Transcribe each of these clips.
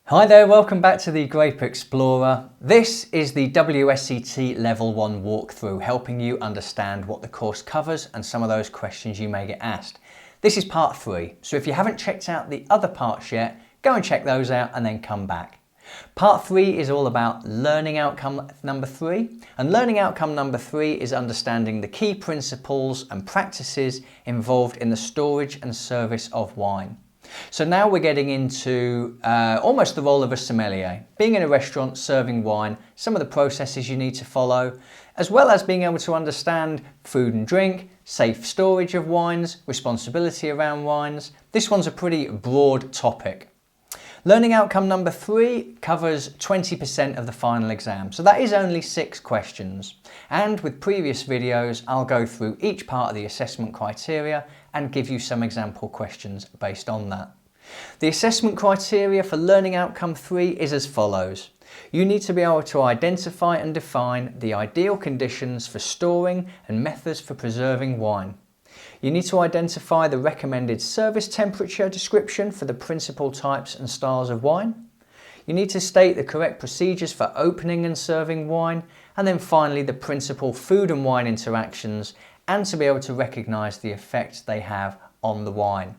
Hi there, welcome back to the Grape Explorer. This is the WSET Level 1 walkthrough, helping you understand what the course covers and some of those questions you may get asked. This is part 3, so if you haven't checked out the other parts yet, go and check those out and then come back. Part 3 is all about learning outcome number 3, and learning outcome number 3 is understanding the key principles and practices involved in the storage and service of wine. So now we're getting into almost the role of a sommelier, being in a restaurant serving wine, some of the processes you need to follow, as well as being able to understand food and drink, safe storage of wines, responsibility around wines. This one's a pretty broad topic. Learning outcome number 3 covers 20% of the final exam, so that is only 6 questions. And with previous videos, I'll go through each part of the assessment criteria and give you some example questions based on that. The assessment criteria for learning outcome 3 is as follows. You need to be able to identify and define the ideal conditions for storing and methods for preserving wine. You need to identify the recommended service temperature description for the principal types and styles of wine. You need to state the correct procedures for opening and serving wine, and then finally the principal food and wine interactions, and to be able to recognise the effect they have on the wine.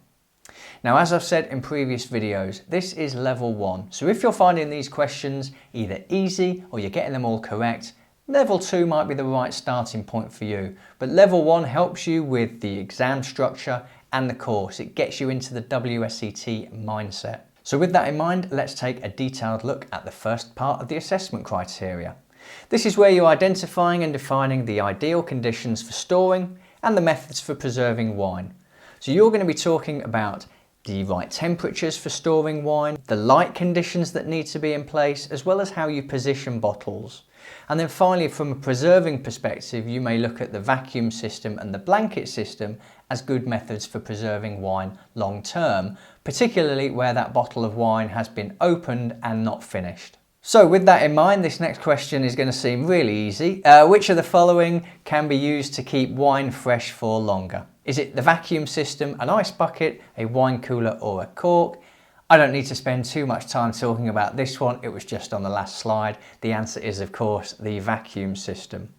Now, as I've said in previous videos, this is level 1, so if you're finding these questions either easy or you're getting them all correct, level 2 might be the right starting point for you, but level 1 helps you with the exam structure and the course. It gets you into the WSET mindset. So with that in mind, let's take a detailed look at the first part of the assessment criteria. This is where you're identifying and defining the ideal conditions for storing and the methods for preserving wine. So you're going to be talking about the right temperatures for storing wine, the light conditions that need to be in place, as well as how you position bottles. And then finally, from a preserving perspective, you may look at the vacuum system and the blanket system as good methods for preserving wine long term, particularly where that bottle of wine has been opened and not finished. So with that in mind, this next question is going to seem really easy. Which of the following can be used to keep wine fresh for longer? Is it the vacuum system, an ice bucket, a wine cooler or a cork? I don't need to spend too much time talking about this one, it was just on the last slide. The answer is, of course, the vacuum system.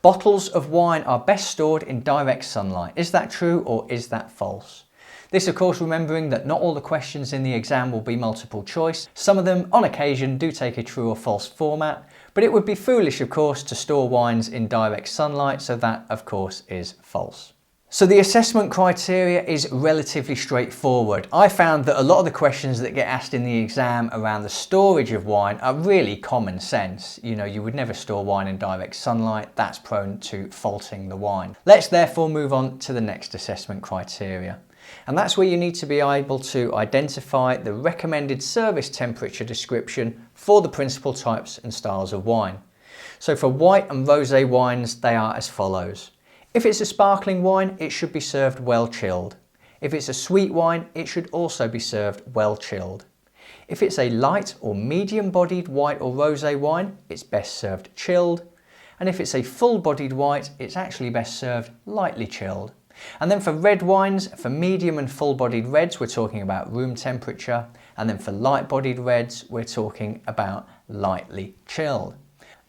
Bottles of wine are best stored in direct sunlight. Is that true or is that false? This, of course, remembering that not all the questions in the exam will be multiple choice. Some of them, on occasion, do take a true or false format, but it would be foolish, of course, to store wines in direct sunlight, so that, of course, is false. So the assessment criteria is relatively straightforward. I found that a lot of the questions that get asked in the exam around the storage of wine are really common sense. You know, you would never store wine in direct sunlight. That's prone to faulting the wine. Let's therefore move on to the next assessment criteria. And that's where you need to be able to identify the recommended service temperature description for the principal types and styles of wine. So for white and rosé wines, they are as follows. If it's a sparkling wine, it should be served well chilled. If it's a sweet wine, it should also be served well chilled. If it's a light or medium bodied white or rosé wine, it's best served chilled. And if it's a full bodied white, it's actually best served lightly chilled. And then for red wines, for medium and full bodied reds, we're talking about room temperature. And then for light bodied reds, we're talking about lightly chilled.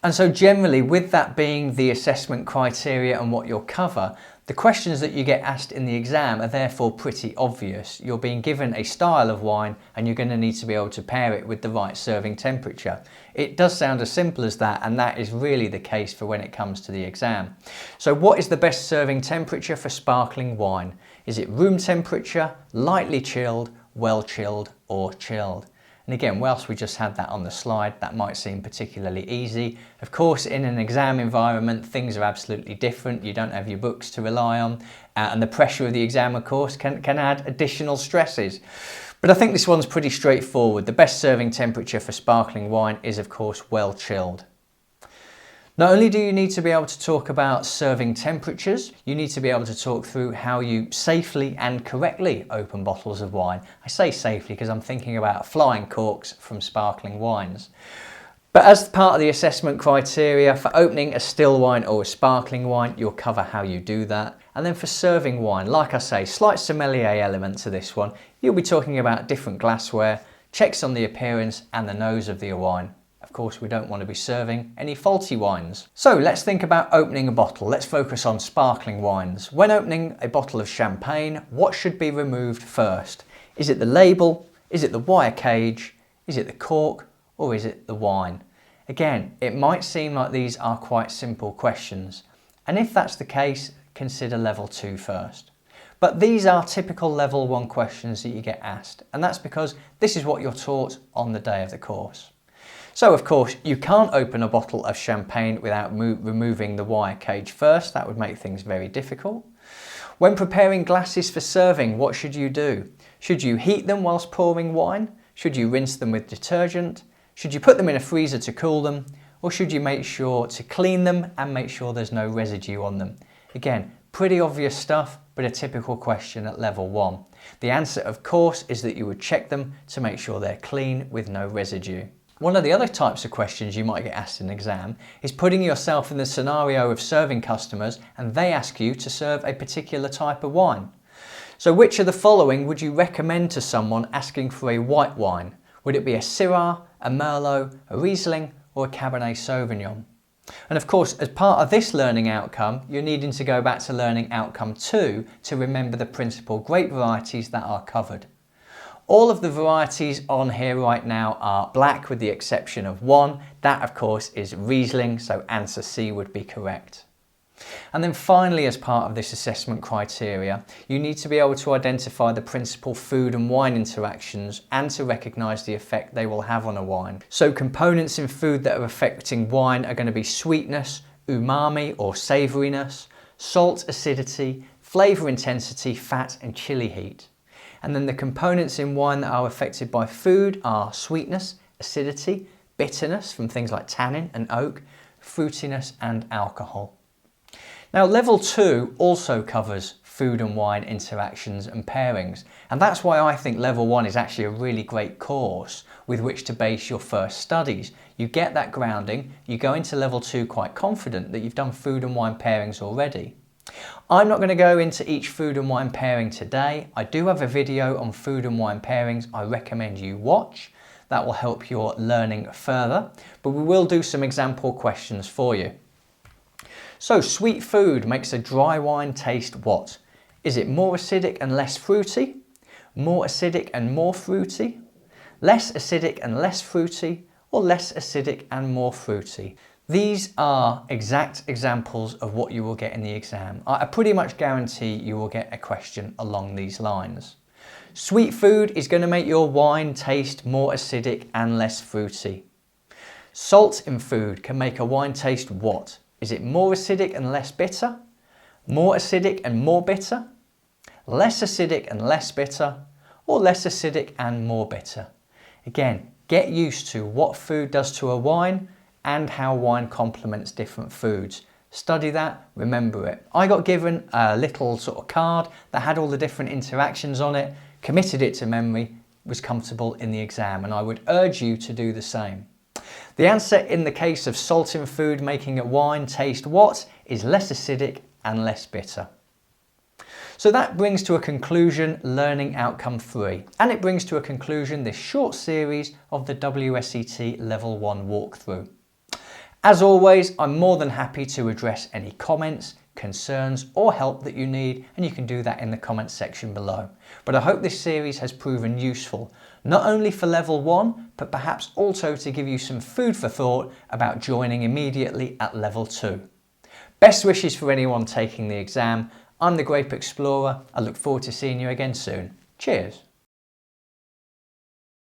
And so generally, with that being the assessment criteria and what you'll cover, the questions that you get asked in the exam are therefore pretty obvious. You're being given a style of wine and you're going to need to be able to pair it with the right serving temperature. It does sound as simple as that, and that is really the case for when it comes to the exam. So what is the best serving temperature for sparkling wine? Is it room temperature, lightly chilled, well chilled, or chilled? And again, whilst we just had that on the slide, that might seem particularly easy. Of course, in an exam environment, things are absolutely different. You don't have your books to rely on, and the pressure of the exam, of course, can add additional stresses. But I think this one's pretty straightforward. The best serving temperature for sparkling wine is, of course, well chilled. Not only do you need to be able to talk about serving temperatures, you need to be able to talk through how you safely and correctly open bottles of wine. I say safely because I'm thinking about flying corks from sparkling wines. But as part of the assessment criteria for opening a still wine or a sparkling wine, you'll cover how you do that. And then for serving wine, like I say, slight sommelier element to this one. You'll be talking about different glassware, checks on the appearance and the nose of the wine. Of course, we don't want to be serving any faulty wines. So let's think about opening a bottle. Let's focus on sparkling wines. When opening a bottle of champagne, what should be removed first? Is it the label? Is it the wire cage? Is it the cork? Or is it the wine? Again, it might seem like these are quite simple questions. And if that's the case, consider level 2 first. But these are typical level 1 questions that you get asked. And that's because this is what you're taught on the day of the course. So of course, you can't open a bottle of champagne without removing the wire cage first. That would make things very difficult. When preparing glasses for serving, what should you do? Should you heat them whilst pouring wine? Should you rinse them with detergent? Should you put them in a freezer to cool them? Or should you make sure to clean them and make sure there's no residue on them? Again, pretty obvious stuff, but a typical question at level 1. The answer, of course, is that you would check them to make sure they're clean with no residue. One of the other types of questions you might get asked in an exam is putting yourself in the scenario of serving customers and they ask you to serve a particular type of wine. So which of the following would you recommend to someone asking for a white wine? Would it be a Syrah, a Merlot, a Riesling or a Cabernet Sauvignon? And of course, as part of this learning outcome, you're needing to go back to learning outcome 2 to remember the principal grape varieties that are covered. All of the varieties on here right now are black with the exception of one. That of course is Riesling, so answer C would be correct. And then finally, as part of this assessment criteria, you need to be able to identify the principal food and wine interactions and to recognise the effect they will have on a wine. So components in food that are affecting wine are going to be sweetness, umami or savouriness, salt, acidity, flavour intensity, fat and chili heat. And then the components in wine that are affected by food are sweetness, acidity, bitterness from things like tannin and oak, fruitiness and alcohol. Now level 2 also covers food and wine interactions and pairings, and that's why I think level 1 is actually a really great course with which to base your first studies. You get that grounding, you go into level 2 quite confident that you've done food and wine pairings already. I'm not going to go into each food and wine pairing today. I do have a video on food and wine pairings I recommend you watch. That will help your learning further, but we will do some example questions for you. So sweet food makes a dry wine taste what? Is it more acidic and less fruity? More acidic and more fruity? Less acidic and less fruity? Or less acidic and more fruity? These are exact examples of what you will get in the exam. I pretty much guarantee you will get a question along these lines. Sweet food is going to make your wine taste more acidic and less fruity. Salt in food can make a wine taste what? Is it more acidic and less bitter? More acidic and more bitter? Less acidic and less bitter? Or less acidic and more bitter? Again, get used to what food does to a wine and how wine complements different foods. Study that, remember it. I got given a little sort of card that had all the different interactions on it, committed it to memory, was comfortable in the exam, and I would urge you to do the same. The answer in the case of salt in food making a wine taste what is less acidic and less bitter. So that brings to a conclusion learning outcome 3, and it brings to a conclusion this short series of the WSET Level 1 walkthrough. As always, I'm more than happy to address any comments, concerns or help that you need, and you can do that in the comments section below. But I hope this series has proven useful, not only for level 1, but perhaps also to give you some food for thought about joining immediately at level 2. Best wishes for anyone taking the exam. I'm the Grape Explorer. I look forward to seeing you again soon. Cheers.